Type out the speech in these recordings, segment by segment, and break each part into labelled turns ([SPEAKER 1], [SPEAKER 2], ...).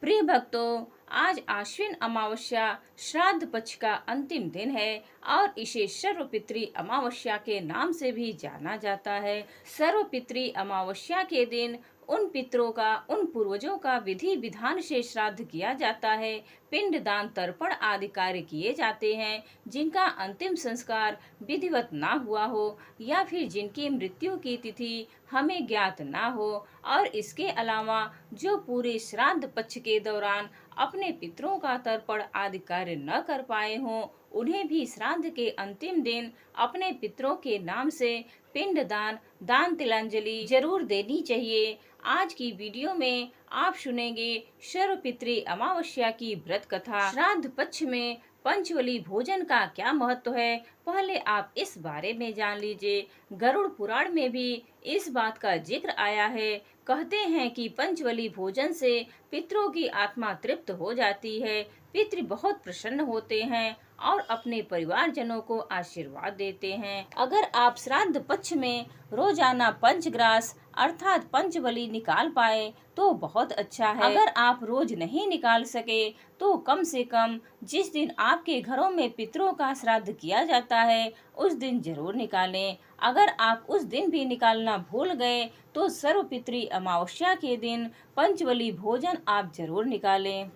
[SPEAKER 1] प्रिय भक्तों, आज आश्विन अमावस्या श्राद्ध पक्ष का अंतिम दिन है और इसे सर्वपितृ अमावस्या के नाम से भी जाना जाता है। सर्वपितृ अमावस्या के दिन उन पितरों का, उन पूर्वजों का विधि विधान से श्राद्ध किया जाता है। पिंड दान, तर्पण आदि कार्य किए जाते हैं जिनका अंतिम संस्कार विधिवत ना हुआ हो या फिर जिनकी मृत्यु की तिथि हमें ज्ञात ना हो। और इसके अलावा जो पूरे श्राद्ध पक्ष के दौरान अपने पितरों का तर्पण आदि कार्य न कर पाए हों, उन्हें भी श्राद्ध के अंतिम दिन अपने पितरों के नाम से पिंड दान, दान तिलांजलि जरूर देनी चाहिए। आज की वीडियो में आप सुनेंगे सर्वपितृ अमावस्या की व्रत कथा। श्राद्ध पक्ष में पंचवली भोजन का क्या महत्व है, पहले आप इस बारे में जान लीजिए। गरुड़ पुराण में भी इस बात का जिक्र आया है। कहते हैं कि पंचवली भोजन से पितरों की आत्मा तृप्त हो जाती है, पितृ बहुत प्रसन्न होते हैं और अपने परिवारजनों को आशीर्वाद देते हैं। अगर आप श्राद्ध पक्ष में रोजाना पंचग्रास अर्थात पंचबली निकाल पाए तो बहुत अच्छा है। अगर आप रोज नहीं निकाल सके तो कम से कम जिस दिन आपके घरों में पितरों का श्राद्ध किया जाता है उस दिन जरूर निकालें। अगर आप उस दिन भी निकालना भूल गए तो सर्वपितृ अमावस्या के दिन पंचबली भोजन आप जरूर निकालें।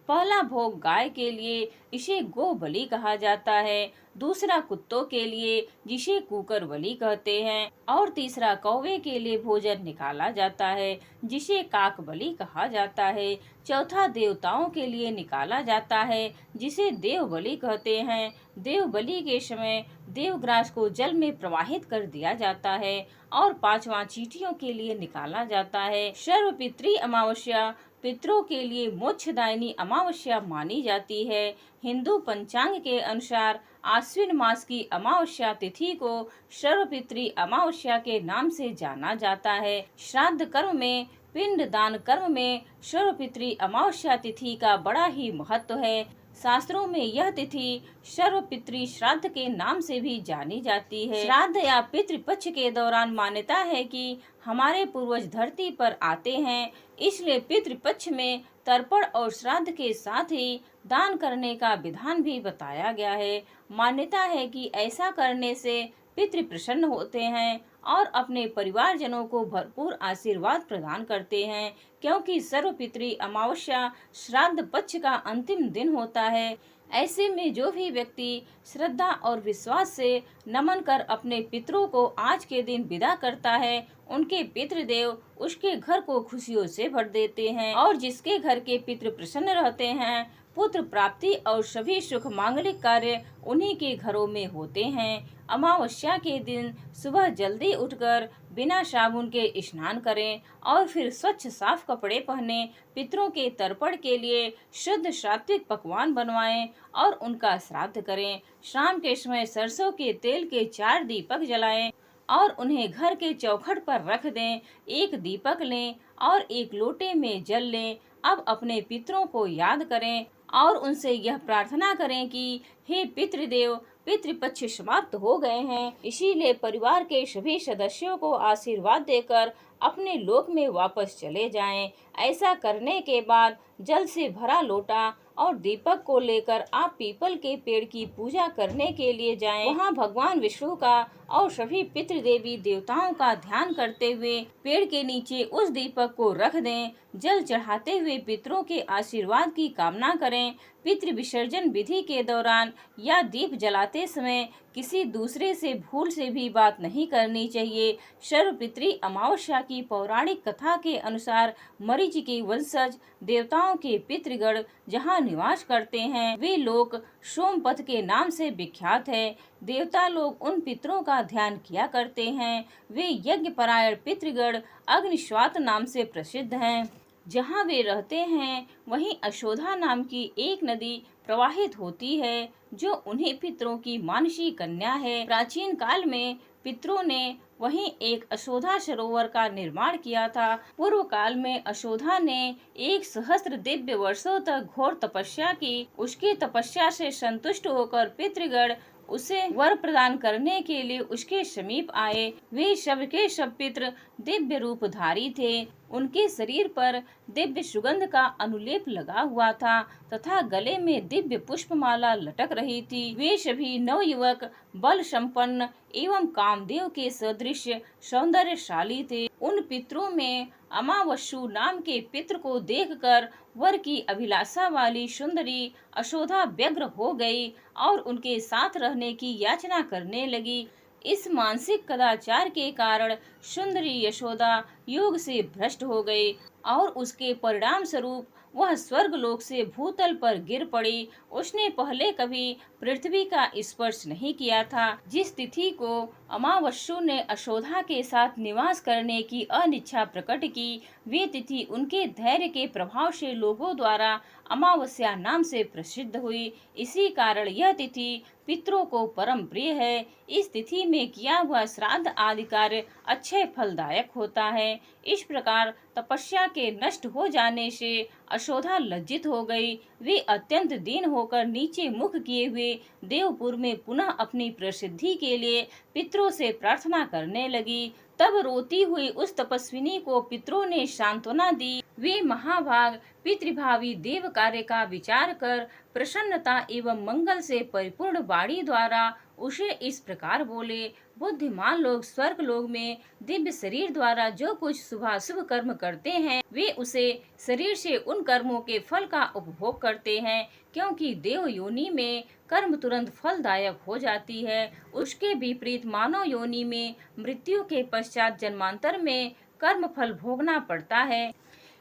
[SPEAKER 1] पहला भोग गाय के लिए, इसे गो बलि कहा जाता है। दूसरा कुत्तों के लिए, जिसे कुकर बलि कहते हैं। और तीसरा कौवे के लिए भोजन निकाला जाता है, जिसे काक बलि कहा जाता है। चौथा देवताओं के लिए निकाला जाता है, जिसे देव बलि कहते हैं। देव बलि के समय देवग्रास को जल में प्रवाहित कर दिया जाता है। और पांचवा चींटियों के लिए निकाला जाता है। सर्वपितृ अमावस्या पितरों के लिए मोक्षदायिनी अमावस्या मानी जाती है। हिंदू पंचांग के अनुसार आश्विन मास की अमावस्या तिथि को सर्वपितृ अमावस्या के नाम से जाना जाता है। श्राद्ध कर्म में, पिंड दान कर्म में सर्वपितृ अमावस्या तिथि का बड़ा ही महत्व है। शास्त्रों में यह तिथि सर्वपितृ श्राद्ध के नाम से भी जानी जाती है। श्राद्ध या पितृपक्ष के दौरान मान्यता है कि हमारे पूर्वज धरती पर आते हैं, इसलिए पितृपक्ष में तर्पण और श्राद्ध के साथ ही दान करने का विधान भी बताया गया है। मान्यता है कि ऐसा करने से पितृ प्रसन्न होते हैं और अपने परिवारजनों को भरपूर आशीर्वाद प्रदान करते हैं, क्योंकि सर्वपितृ अमावस्या श्राद्ध पक्ष का अंतिम दिन होता है। ऐसे में जो भी व्यक्ति श्रद्धा और विश्वास से नमन कर अपने पितरों को आज के दिन विदा करता है, उनके पितृदेव उसके घर को खुशियों से भर देते हैं। और जिसके घर के पितृ प्रसन्न रहते हैं, पुत्र प्राप्ति और सभी सुख मांगलिक कार्य उन्हीं के घरों में होते हैं। अमावस्या के दिन सुबह जल्दी उठकर बिना साबुन के स्नान करें और फिर स्वच्छ साफ कपड़े पहने, पितरों के तर्पण के लिए शुद्ध सात्विक पकवान बनवाएं और उनका श्राद्ध करें। शाम के समय सरसों के तेल के 4 दीपक जलाएं और उन्हें घर के चौखट पर रख दें। एक दीपक लें और एक लोटे में जल लें। अब अपने पितरों को याद करें और उनसे यह प्रार्थना करें कि हे पितृदेव, पितृपक्ष समाप्त हो गए हैं, इसीलिए परिवार के सभी सदस्यों को आशीर्वाद देकर अपने लोक में वापस चले जाएं। ऐसा करने के बाद जल से भरा लोटा और दीपक को लेकर आप पीपल के पेड़ की पूजा करने के लिए जाएं। वहां भगवान विष्णु का और सभी पितृदेवी देवताओं का ध्यान करते हुए पेड़ के नीचे उस दीपक को रख दें। जल चढ़ाते हुए पितरों के आशीर्वाद की कामना करें। पितृ विसर्जन विधि के दौरान या दीप जलाते समय किसी दूसरे से भूल से भी बात नहीं करनी चाहिए। सर्वपितृ अमावस्या की पौराणिक कथा के अनुसार मरीचि के वंशज देवताओं के पितृगण जहाँ निवास करते हैं, वे लोग सोमपथ के नाम से विख्यात है। देवता लोग उन पितरों का ध्यान किया करते हैं। वे यज्ञ परायण पितृगण अग्निश्वात नाम से प्रसिद्ध हैं। जहाँ वे रहते हैं वहीं अशोधा नाम की एक नदी प्रवाहित होती है, जो उन्हीं पितरों की मानसी कन्या है। प्राचीन काल में पितरों ने वहीं एक अशोधा सरोवर का निर्माण किया था। पूर्व काल में अशोधा ने 1 सहस्त्र दिव्य वर्षों तक घोर तपस्या की। उसकी तपस्या से संतुष्ट होकर पितृगण उसे वर प्रदान करने के लिए उसके समीप आए। वे सब के सब पितृ दिव्य रूपधारी थे। उनके शरीर पर दिव्य सुगंध का अनुलेप लगा हुआ था तथा गले में दिव्य पुष्पमाला लटक रही थी। वे सभी नवयुवक बल संपन्न एवं कामदेव के सदृश सौंदर्यशाली थे। उन पितरों में अमावस्यु नाम के पितृ को देखकर वर की अभिलाषा वाली सुंदरी अशोधा व्यग्र हो गई और उनके साथ रहने की याचना करने लगी। इस मानसिक कदाचार के कारण सुंदरी यशोदा योग से भ्रष्ट हो गई और उसके परिणाम स्वरूप वह स्वर्ग लोक से भूतल पर गिर पड़ी। उसने पहले कभी पृथ्वी का स्पर्श नहीं किया था। जिस तिथि को अमावस्यु ने अशोधा के साथ निवास करने की अनिच्छा प्रकट की, वे तिथि उनके धैर्य के प्रभाव से लोगों द्वारा अमावस्या नाम से प्रसिद्ध हुई। इसी कारण यह तिथि पितरों को परम प्रिय है। इस तिथि में किया हुआ श्राद्ध आदि कार्य अच्छे फलदायक होता है। इस प्रकार तपस्या के नष्ट हो जाने से अशोधा लज्जित हो गई। वे अत्यंत दीन होकर नीचे मुख किए हुए देवपुर में पुनः अपनी प्रसिद्धि के लिए पितरों से प्रार्थना करने लगी। तब रोती हुई उस तपस्विनी को पितरों ने सांत्वना दी। वे महाभाग पितृभावी देव कार्य का विचार कर प्रसन्नता एवं मंगल से परिपूर्ण वाणी द्वारा उसे इस प्रकार बोले। बुद्धिमान लोग स्वर्ग लोक में दिव्य शरीर द्वारा जो कुछ शुभाशुभ कर्म करते हैं, वे उसे शरीर से उन कर्मों के फल का उपभोग करते हैं, क्योंकि देव योनि में कर्म तुरंत फलदायक हो जाती है। उसके विपरीत मानव योनि में मृत्यु के पश्चात जन्मांतर में कर्म फल भोगना पड़ता है।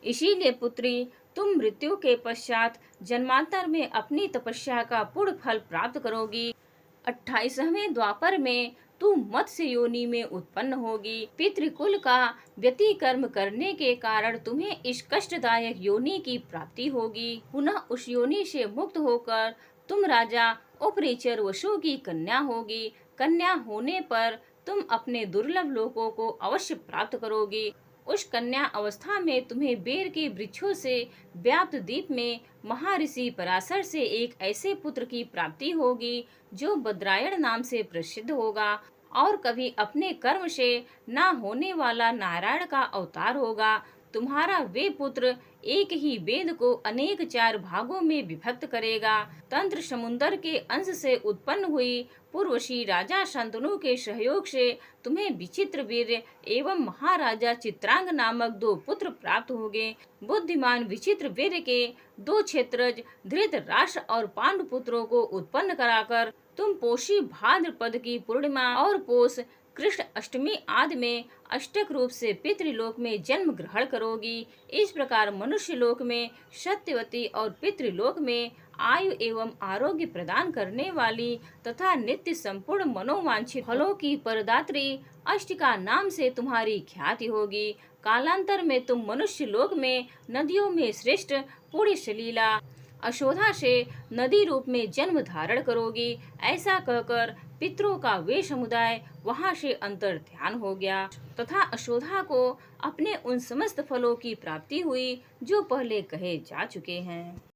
[SPEAKER 1] इसीलिए पुत्री, तुम मृत्यु के पश्चात जन्मांतर में अपनी तपस्या का पूर्ण फल प्राप्त करोगी। 28वें द्वापर में तू मत्स्य योनि में उत्पन्न होगी। पितृकुल का व्यतिकर्म करने के कारण तुम्हें इस कष्टदायक योनि की प्राप्ति होगी। पुनः उस योनि से मुक्त होकर तुम राजा उपरिचर वसु की कन्या होगी। कन्या होने पर तुम अपने दुर्लभ लोकों को अवश्य प्राप्त करोगी। उस कन्या अवस्था में तुम्हें बेर के वृक्षों से व्याप्त द्वीप में महर्षि पराशर से एक ऐसे पुत्र की प्राप्ति होगी जो बद्रायण नाम से प्रसिद्ध होगा और कभी अपने कर्म से न होने वाला नारायण का अवतार होगा। तुम्हारा वे पुत्र एक ही वेद को अनेक 4 भागों में विभक्त करेगा। तंत्र समुन्दर के अंश से उत्पन्न हुई पूर्वशी राजा शांतनु के सहयोग से तुम्हें विचित्र वीर एवं महाराजा चित्रांग नामक 2 पुत्र प्राप्त होंगे। बुद्धिमान विचित्र वीर के 2 क्षेत्रज धृतराष्ट्र और पांडु पुत्रों को उत्पन्न कराकर तुम पोषी भाद्रपद की पूर्णिमा और पोष कृष्ण अष्टमी आदि में अष्टक रूप से पितृलोक में जन्म ग्रहण करोगी। इस प्रकार मनुष्य लोक में सत्यवती और पितृलोक में आयु एवं आरोग्य प्रदान करने वाली तथा नित्य संपूर्ण मनोवांछित फलों की परदात्री अष्टिका नाम से तुम्हारी ख्याति होगी। कालांतर में तुम मनुष्य लोक में नदियों में श्रेष्ठ पुण्य सलीला अशोधा से नदी रूप में जन्म धारण करोगी। ऐसा कहकर पितरों का वे समुदाय वहां से अंतर ध्यान हो गया तथा अशोधा को अपने उन समस्त फलों की प्राप्ति हुई जो पहले कहे जा चुके हैं।